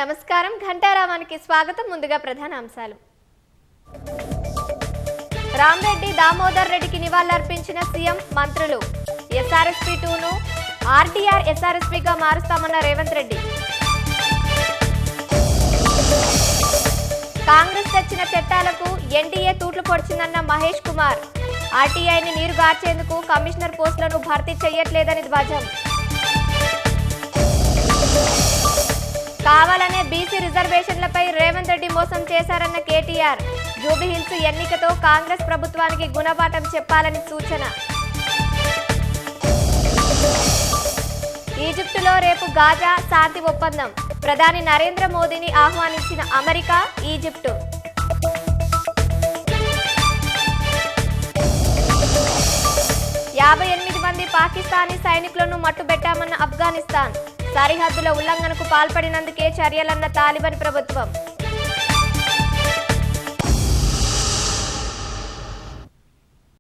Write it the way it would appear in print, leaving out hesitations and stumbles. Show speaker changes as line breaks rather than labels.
నమస్కారం ఘంటారావానికి స్వాగతం. ముందుగా ప్రధాన అంశాలు. రామరెడ్డి దామోదర్ రెడ్డికి నివాళులర్పించిన సీఎం, మంత్రులు. ఎస్ఆర్ఎస్పీ 2ను ఆర్టీఆర్ ఎస్ఆర్ఎస్పీగా మారుస్తామన్న రేవంత్ రెడ్డి. కాంగ్రెస్ తెచ్చిన చట్టాలకు ఎన్డీఏ తూట్లు పొడిచిందన్న మహేష్ కుమార్. ఆర్టీఐని నీరుగార్చేందుకు కమిషనర్ పోస్టులను భర్తీ చేయట్లేదని ధ్వజం. కావాలనే బీసీ రిజర్వేషన్లపై రేవంత్ రెడ్డి మోసం చేశారన్న కేటీఆర్. జూబిహిల్స్ ఎన్నికతో కాంగ్రెస్ ప్రభుత్వానికి గుణపాఠం చెప్పాలని సూచన. ఈజిప్టులో రేపు గాజా శాంతి ఒప్పందం. ప్రధాని నరేంద్ర మోదీని ఆహ్వానించిన అమెరికా, ఈజిప్టు. యాభై 8 మంది పాకిస్తానీ సైనికులను మట్టుబెట్టామన్న ఆఫ్ఘనిస్తాన్. సరిహద్దుల ఉల్లంఘనకు పాల్పడినందుకే చర్యలన్న తాలిబాన్ ప్రభుత్వం.